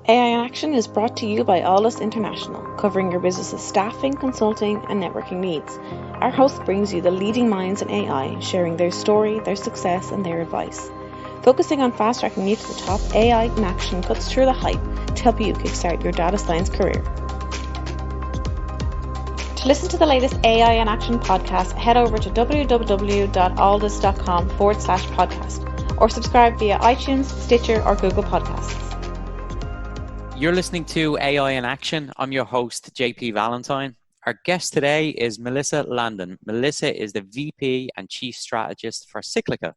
AI in Action is brought to you by Alldus International, covering your business's staffing, consulting, and networking needs. Our host brings you the leading minds in AI, sharing their story, their success, and their advice. Focusing on fast-tracking you to the top, AI in Action cuts through the hype to help you kickstart your data science career. To listen to the latest AI in Action podcast, head over to www.alldus.com/podcast or subscribe via iTunes, Stitcher, or Google Podcasts. You're listening to AI in Action. I'm your host, JP Valentine. Our guest today is Melissa Landon. Melissa is the VP and Chief Strategist for Cyclica.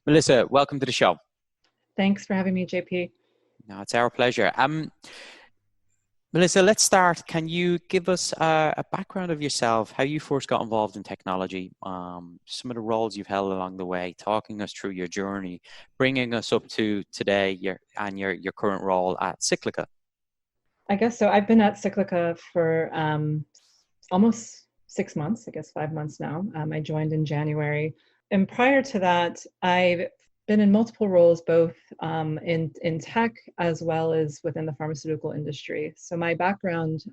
Melissa, welcome to the show. Thanks for having me, JP. No, it's our pleasure. Melissa, let's start. Can you give us a background of yourself, how you first got involved in technology, some of the roles you've held along the way, talking us through your journey, bringing us up to today, your current role at Cyclica? I guess so. I've been at Cyclica for almost 6 months, I guess 5 months now. I joined in January. And prior to that, I've been in multiple roles, both in tech as well as within the pharmaceutical industry. So my background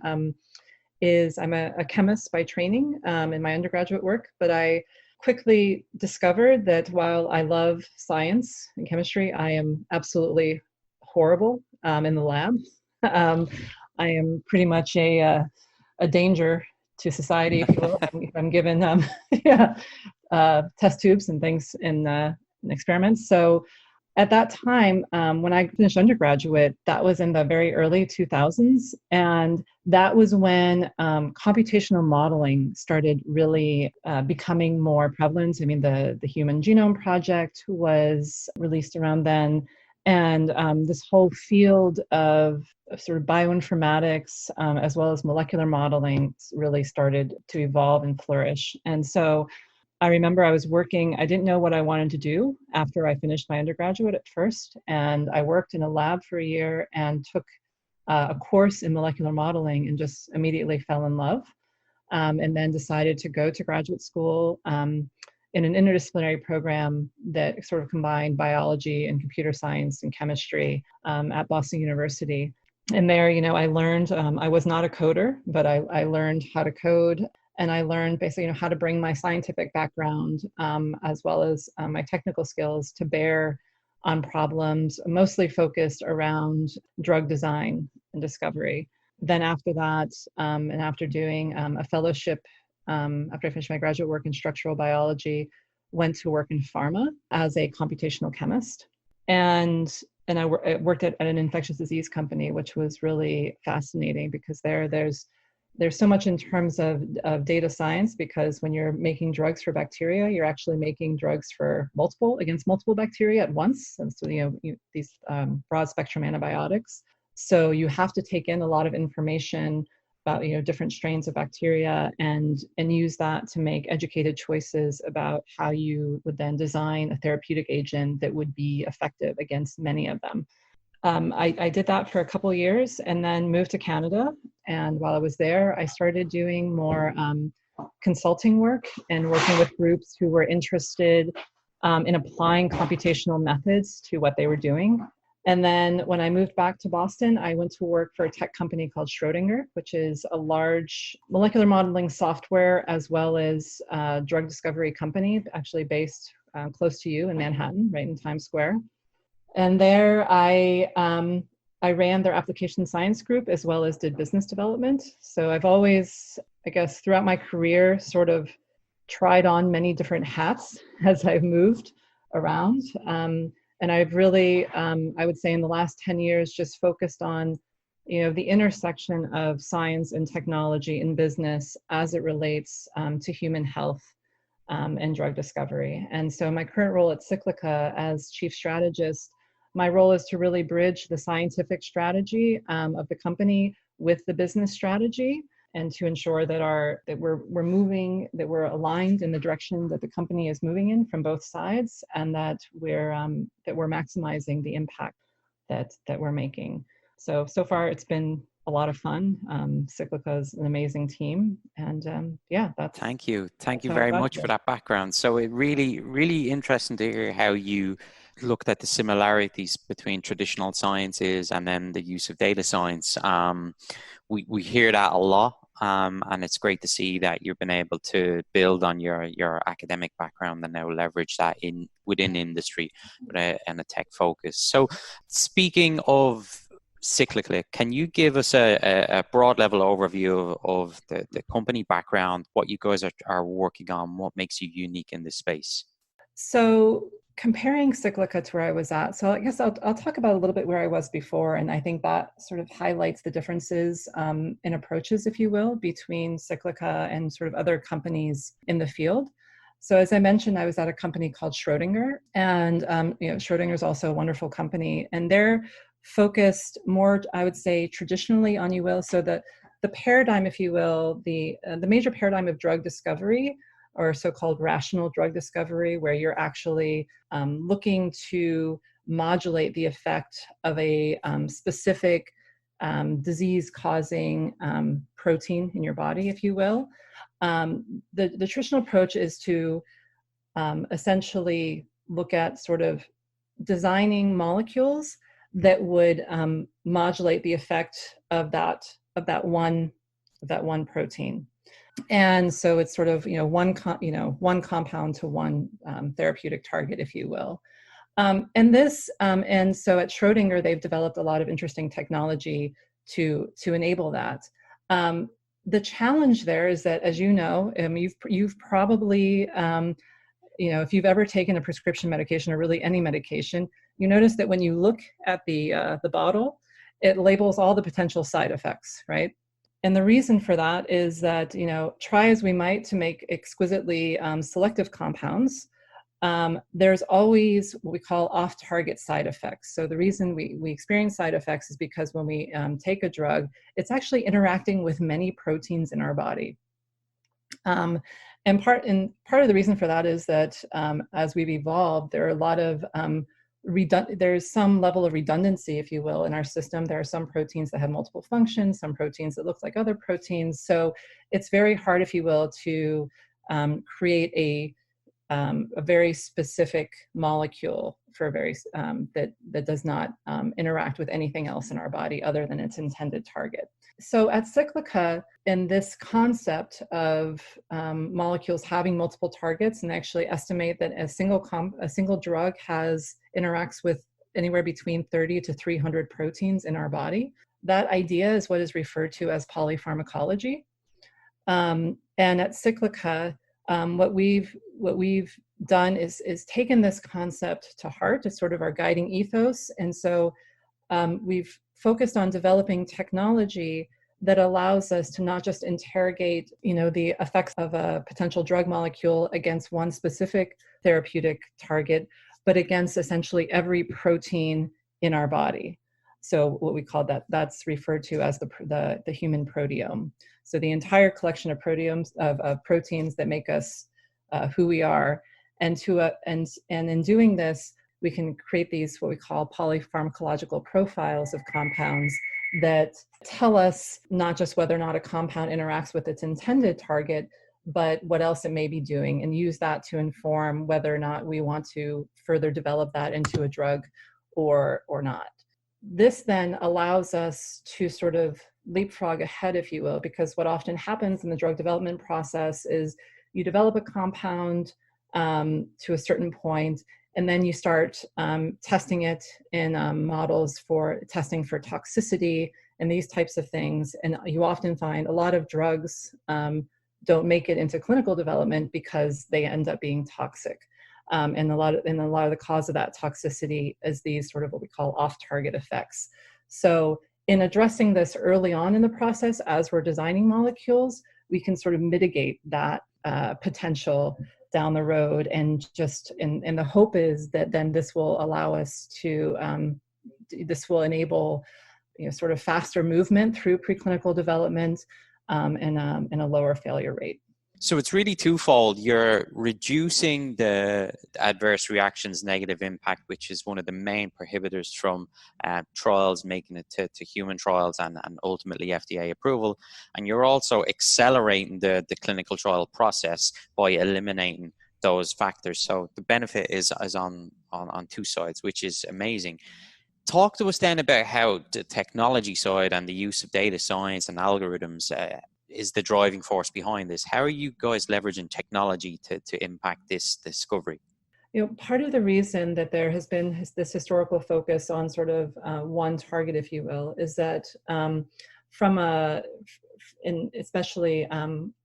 is I'm a chemist by training in my undergraduate work, but I quickly discovered that while I love science and chemistry, I am absolutely horrible in the lab. I am pretty much a danger to society, if you will, if I'm given test tubes and things in experiments. So at that time, when I finished undergraduate, that was in the very early 2000s. And that was when computational modeling started really becoming more prevalent. I mean, the Human Genome Project was released around then. And this whole field of sort of bioinformatics, as well as molecular modeling, really started to evolve and flourish. And so I remember I was working, I didn't know what I wanted to do after I finished my undergraduate at first. And I worked in a lab for a year and took a course in molecular modeling and just immediately fell in love. And then decided to go to graduate school in an interdisciplinary program that sort of combined biology and computer science and chemistry at Boston University. And there, I learned, I was not a coder, but I learned how to code. And I learned basically, how to bring my scientific background as well as my technical skills to bear on problems, mostly focused around drug design and discovery. Then after that, and after doing a fellowship, after I finished my graduate work in structural biology, went to work in pharma as a computational chemist. And I worked at an infectious disease company, which was really fascinating because there's so much in terms of data science, because when you're making drugs for bacteria, you're actually making drugs against multiple bacteria at once. And so, these broad spectrum antibiotics. So you have to take in a lot of information about, different strains of bacteria and use that to make educated choices about how you would then design a therapeutic agent that would be effective against many of them. I did that for a couple of years and then moved to Canada. And while I was there, I started doing more consulting work and working with groups who were interested in applying computational methods to what they were doing. And then when I moved back to Boston, I went to work for a tech company called Schrödinger, which is a large molecular modeling software as well as drug discovery company, actually based close to you in Manhattan, right in Times Square. And there I ran their application science group as well as did business development. So I've always, I guess, throughout my career, sort of tried on many different hats as I've moved around. And I've really, I would say in the last 10 years, just focused on, the intersection of science and technology in business as it relates to human health and drug discovery. And so my current role at Cyclica as Chief Strategist, my role is to really bridge the scientific strategy of the company with the business strategy, and to ensure that we're aligned in the direction that the company is moving in from both sides, and that we're maximizing the impact that we're making. So far it's been a lot of fun. Cyclica is an amazing team, and that's. Thank you very much for that background. So it really, really interesting to hear how you looked at the similarities between traditional sciences and then the use of data science. We hear that a lot, and it's great to see that you've been able to build on your academic background and now leverage that within industry and a tech focus. So speaking of Cyclica, can you give us a broad level overview of the company background, what you guys are working on, what makes you unique in this space? So comparing Cyclica to where I was at, so I guess I'll talk about a little bit where I was before, and I think that sort of highlights the differences in approaches, if you will, between Cyclica and sort of other companies in the field. So as I mentioned, I was at a company called Schrödinger, and Schrödinger is also a wonderful company, and they're focused more, I would say, traditionally on, you will, so the paradigm, if you will, the major paradigm of drug discovery, or so-called rational drug discovery, where you're actually looking to modulate the effect of a specific disease-causing protein in your body, if you will. The traditional approach is to essentially look at sort of designing molecules that would modulate the effect of that one protein. And so it's sort of one compound to one therapeutic target, if you will. And so at Schrödinger, they've developed a lot of interesting technology to enable that. The challenge there is that, as you know, you've probably if you've ever taken a prescription medication or really any medication, you notice that when you look at the bottle, it labels all the potential side effects, right? And the reason for that is that, try as we might to make exquisitely selective compounds, there's always what we call off-target side effects. So the reason we experience side effects is because when we take a drug, it's actually interacting with many proteins in our body. And part of the reason for that is that as we've evolved, there are a lot of there's some level of redundancy, if you will, in our system. There are some proteins that have multiple functions, some proteins that look like other proteins. So it's very hard, if you will, to create a very specific molecule for a very that does not interact with anything else in our body other than its intended target. So at Cyclica, in this concept of molecules having multiple targets, and actually estimate that a single drug interacts with anywhere between 30 to 300 proteins in our body. That idea is what is referred to as polypharmacology. And at Cyclica, what we've done is taken this concept to heart. It's sort of our guiding ethos. And so we've focused on developing technology that allows us to not just interrogate, the effects of a potential drug molecule against one specific therapeutic target, but against essentially every protein in our body. So what we call that's referred to as the human proteome. So the entire collection of proteomes of proteins that make us who we are, and in doing this, we can create these what we call polypharmacological profiles of compounds that tell us not just whether or not a compound interacts with its intended target, but what else it may be doing, and use that to inform whether or not we want to further develop that into a drug or not. This then allows us to sort of leapfrog ahead, if you will, because what often happens in the drug development process is you develop a compound to a certain point, and then you start testing it in models for testing for toxicity and these types of things. And you often find a lot of drugs don't make it into clinical development because they end up being toxic. And a lot of the cause of that toxicity is these sort of what we call off-target effects. So in addressing this early on in the process, as we're designing molecules, we can sort of mitigate that potential down the road, and the hope is that then this will allow us to this will enable sort of faster movement through preclinical development and a lower failure rate. So it's really twofold. You're reducing the adverse reactions negative impact, which is one of the main prohibitors from trials, making it to human trials and ultimately FDA approval. And you're also accelerating the clinical trial process by eliminating those factors. So the benefit is on two sides, which is amazing. Talk to us then about how the technology side and the use of data science and algorithms is the driving force behind this. How are you guys leveraging technology to impact this discovery? Part of the reason that there has been this historical focus on sort of one target, if you will, is that especially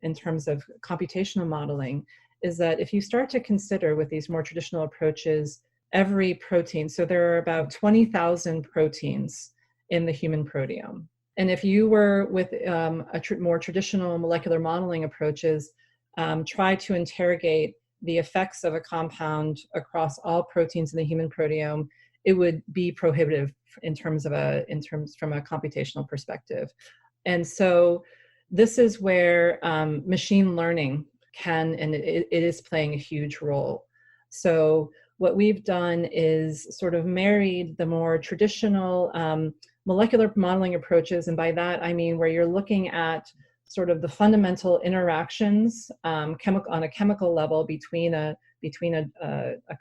in terms of computational modeling, is that if you start to consider with these more traditional approaches, every protein, so there are about 20,000 proteins in the human proteome. And if you were with more traditional molecular modeling approaches, try to interrogate the effects of a compound across all proteins in the human proteome, it would be prohibitive from a computational perspective. And so this is where machine learning can, and it is playing a huge role. So what we've done is sort of married the more traditional molecular modeling approaches, and by that I mean where you're looking at sort of the fundamental interactions on a chemical level between a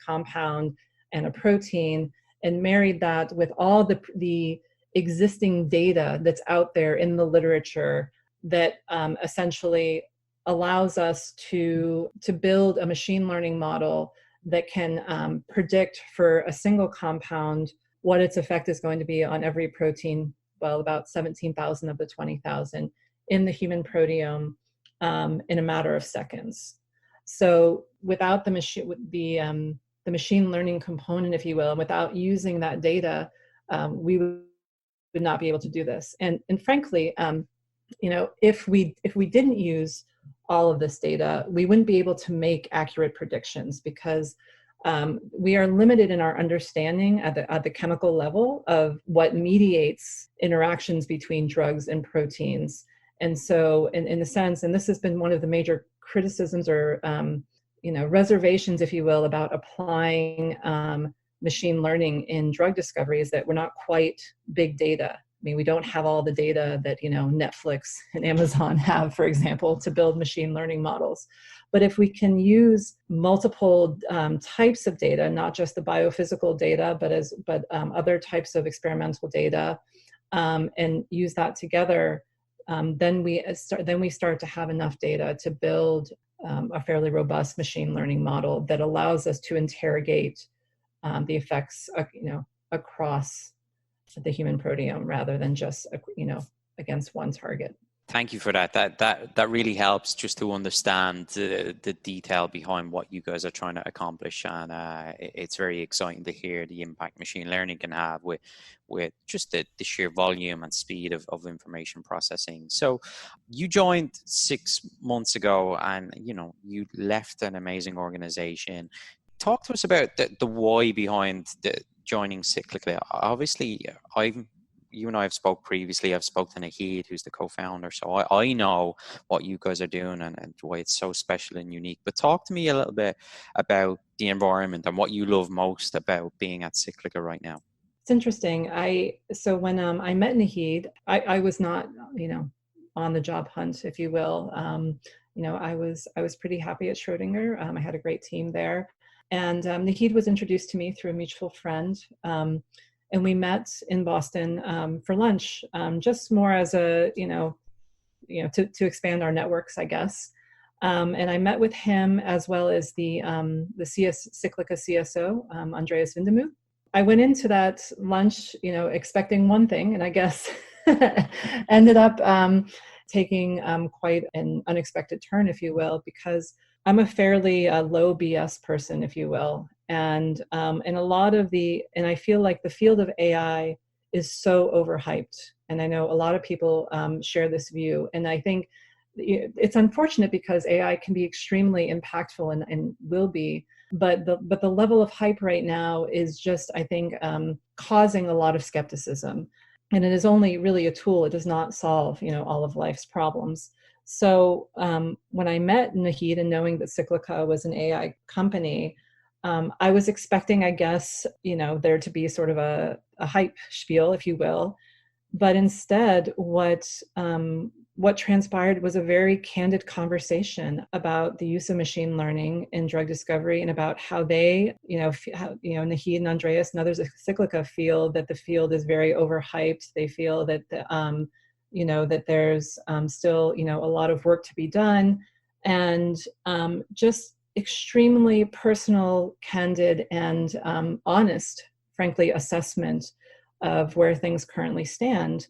compound and a protein, and married that with all the existing data that's out there in the literature that essentially allows us to build a machine learning model that can predict for a single compound what its effect is going to be on every protein, well, about 17,000 of the 20,000 in the human proteome in a matter of seconds. So without the machine learning component, if you will, and without using that data, we would not be able to do this. And frankly, if we didn't use all of this data, we wouldn't be able to make accurate predictions, because we are limited in our understanding at the chemical level of what mediates interactions between drugs and proteins. And so in a sense, and this has been one of the major criticisms or reservations, if you will, about applying machine learning in drug discovery, is that we're not quite big data. I mean, we don't have all the data that Netflix and Amazon have, for example, to build machine learning models. But if we can use multiple types of data, not just the biophysical data, but other types of experimental data, and use that together, then we start to have enough data to build a fairly robust machine learning model that allows us to interrogate the effects, across the human proteome rather than just against one target. Thank you for that. That really helps just to understand the detail behind what you guys are trying to accomplish, and it's very exciting to hear the impact machine learning can have with just the sheer volume and speed of information processing. So you joined 6 months ago, and you left an amazing organization. Talk to us about the why behind joining Cyclica. Obviously, you and I have spoke previously. I've spoken to Nahid, who's the co-founder. So I know what you guys are doing and why it's so special and unique. But talk to me a little bit about the environment and what you love most about being at Cyclica right now. It's interesting. So when I met Nahid, I was not, on the job hunt, if you will. I was pretty happy at Schrodinger. I had a great team there. And Nahid was introduced to me through a mutual friend. And we met in Boston for lunch, just more as to expand our networks, I guess. And I met with him as well as the Cyclica CSO, Andreas Vindemuth. I went into that lunch, expecting one thing, and I guess ended up taking quite an unexpected turn, if you will, because I'm a fairly low BS person, if you will. And I feel like the field of AI is so overhyped. And I know a lot of people share this view. And I think it's unfortunate because AI can be extremely impactful and will be, but the level of hype right now is just, I think, causing a lot of skepticism. And it is only really a tool. It does not solve, all of life's problems. So when I met Nahid, and knowing that Cyclica was an AI company, I was expecting, I guess, there to be sort of a hype spiel, if you will. But instead, what what transpired was a very candid conversation about the use of machine learning in drug discovery and about how they, Nahid and Andreas and others at Cyclica feel that the field is very overhyped. They feel that, that there's still, a lot of work to be done, and just extremely personal, candid, and honest, frankly, assessment of where things currently stand.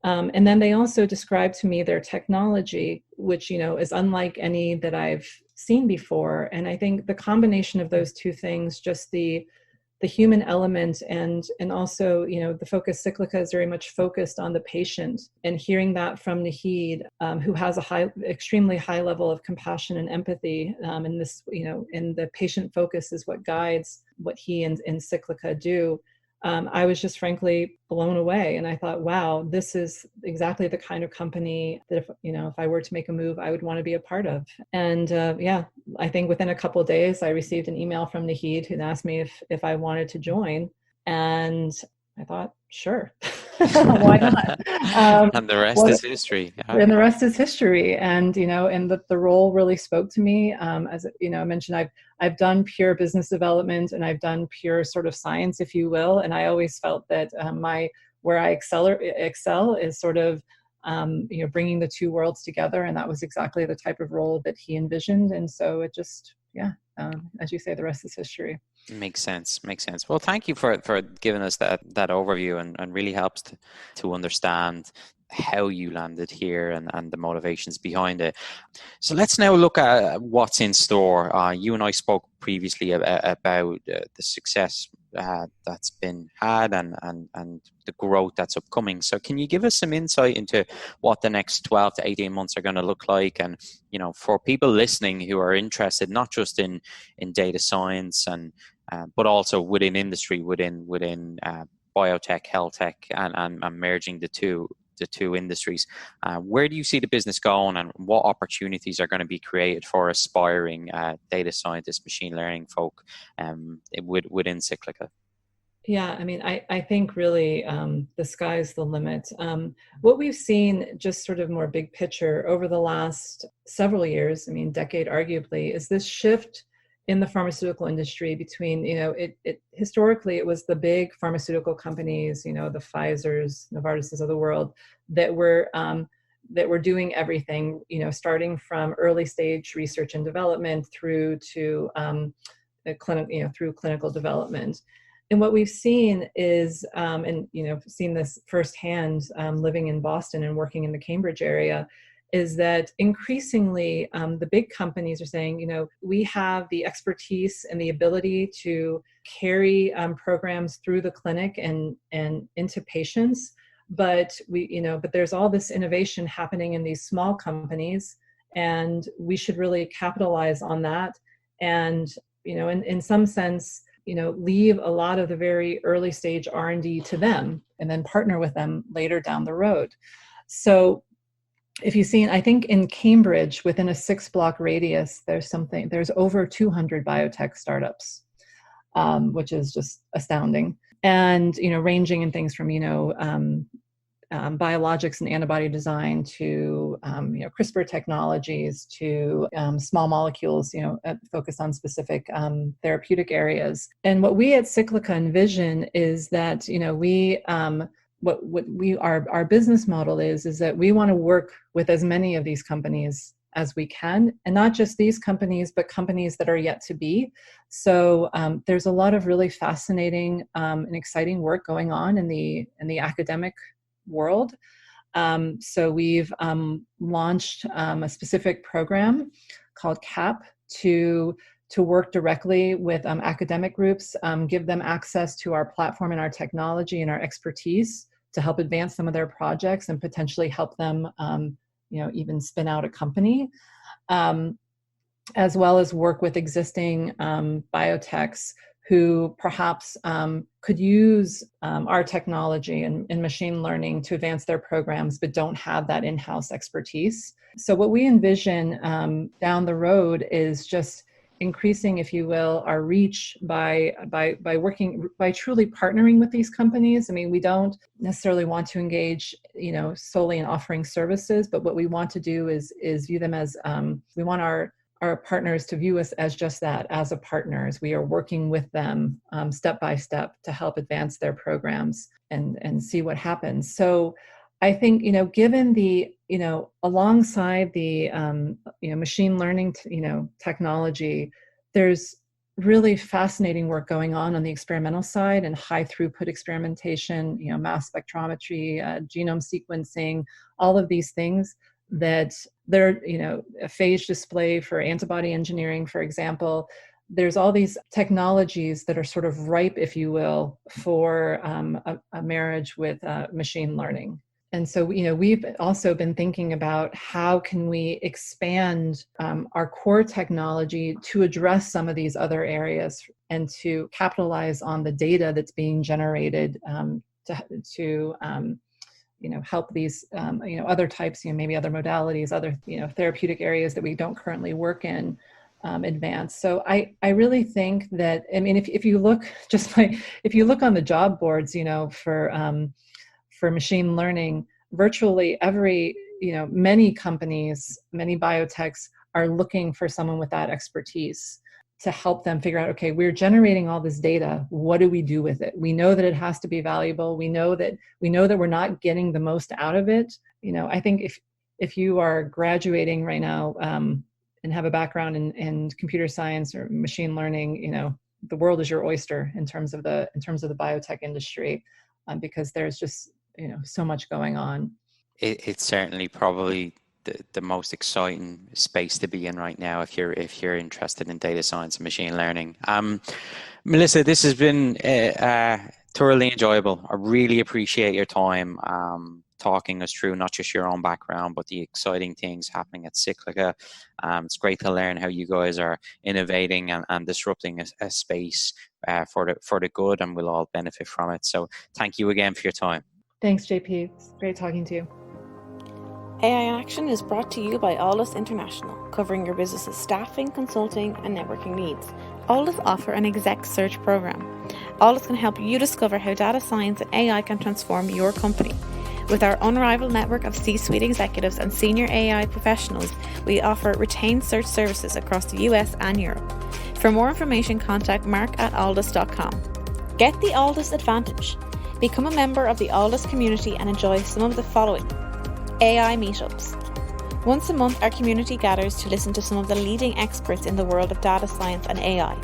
And then they also described to me their technology, which, is unlike any that I've seen before. And I think the combination of those two things, just the human element and also, the focus, Cyclica is very much focused on the patient, and hearing that from Nahid, who has extremely high level of compassion and empathy. And this, and the patient focus is what guides what he and Cyclica do. I was just frankly blown away. And I thought, wow, this is exactly the kind of company that if I were to make a move, I would want to be a part of. And I think within a couple of days, I received an email from Nahid who asked me if I wanted to join. And I thought, sure, why not? And the rest is history. And the rest is history. And, and the role really spoke to me. As I mentioned, I've done pure business development, and I've done pure sort of science, if you will. And I always felt that where I excel is sort of, bringing the two worlds together. And that was exactly the type of role that he envisioned. And so it just, as you say, the rest is history. Makes sense. Well, thank you for giving us that overview, and really helps to understand how you landed here and the motivations behind it. So let's now look at what's in store. You and I spoke previously about the success that's been had and the growth that's upcoming. So can you give us some insight into what the next 12 to 18 months are going to look like? And, for people listening who are interested, not just in data science but also within industry, within biotech, health tech, and merging the two industries. Where do you see the business going, and what opportunities are going to be created for aspiring data scientists, machine learning folk within Cyclica? Yeah, I mean, I think really the sky's the limit. What we've seen, just sort of more big picture over the last several years, decade arguably, is this shift in the pharmaceutical industry between, historically it was the big pharmaceutical companies, the Pfizers, Novartises of the world that were doing everything, starting from early stage research and development through to through clinical development. And what we've seen is, seen this firsthand, living in Boston and working in the Cambridge area, is that increasingly the big companies are saying, we have the expertise and the ability to carry programs through the clinic and into patients, but but there's all this innovation happening in these small companies, and we should really capitalize on that, and in some sense, leave a lot of the very early stage R&D to them, and then partner with them later down the road. So if you've seen, I think in Cambridge, within a 6-block radius, there's over 200 biotech startups, which is just astounding. And, ranging in things from, biologics and antibody design to, CRISPR technologies to small molecules, focused on specific therapeutic areas. And what we at Cyclica envision is that, our business model is that we want to work with as many of these companies as we can, and not just these companies, but companies that are yet to be. So there's a lot of really fascinating and exciting work going on in the academic world. So we've launched a specific program called CAP to work directly with academic groups, give them access to our platform and our technology and our expertise to help advance some of their projects and potentially help them, even spin out a company, as well as work with existing biotechs who perhaps could use our technology and machine learning to advance their programs, but don't have that in-house expertise. So what we envision down the road is just increasing, if you will, our reach by truly partnering with these companies. I mean, we don't necessarily want to engage, solely in offering services, but what we want to do is view them as, we want our partners to view us as just that, as a partners. We are working with them step by step to help advance their programs and see what happens. So I think, given the, alongside the, machine learning, technology, there's really fascinating work going on the experimental side and high throughput experimentation, mass spectrometry, genome sequencing, all of these things that they're, a phage display for antibody engineering, for example. There's all these technologies that are sort of ripe, if you will, for a marriage with machine learning. And so, we've also been thinking about how can we expand our core technology to address some of these other areas and to capitalize on the data that's being generated to help these, other types, maybe other modalities, other, therapeutic areas that we don't currently work in advance. So I really think that, I mean, if you look if you look on the job boards, for machine learning, virtually every, many companies, many biotechs are looking for someone with that expertise to help them figure out, okay, we're generating all this data. What do we do with it? We know that it has to be valuable. We know that we're not getting the most out of it. I think if you are graduating right now and have a background in computer science or machine learning, the world is your oyster in terms of the biotech industry, because there's just so much going on. It's certainly probably the most exciting space to be in right now if you're interested in data science and machine learning. Melissa, this has been thoroughly enjoyable. I really appreciate your time talking us through not just your own background, but the exciting things happening at Cyclica. It's great to learn how you guys are innovating and disrupting a space for the good, and we'll all benefit from it. So thank you again for your time. Thanks, JP. It's great talking to you. AI in Action is brought to you by Alldus International, covering your business's staffing, consulting, and networking needs. Alldus offer an exec search program. Alldus can help you discover how data science and AI can transform your company. With our unrivaled network of C-suite executives and senior AI professionals, we offer retained search services across the US and Europe. For more information, contact mark@alldus.com. Get the Alldus advantage. Become a member of the Alldus community and enjoy some of the following: AI meetups. Once a month, our community gathers to listen to some of the leading experts in the world of data science and AI.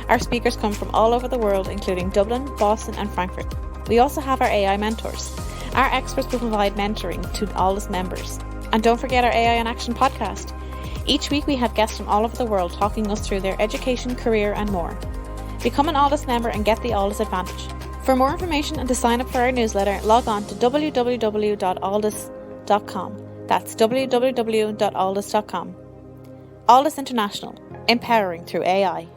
Our speakers come from all over the world, including Dublin, Boston, and Frankfurt. We also have our AI mentors. Our experts will provide mentoring to Alldus members. And don't forget our AI in Action podcast. Each week we have guests from all over the world talking us through their education, career, and more. Become an Alldus member and get the Alldus advantage. For more information and to sign up for our newsletter, log on to www.alldus.com. That's www.alldus.com. Alldus International, empowering through AI.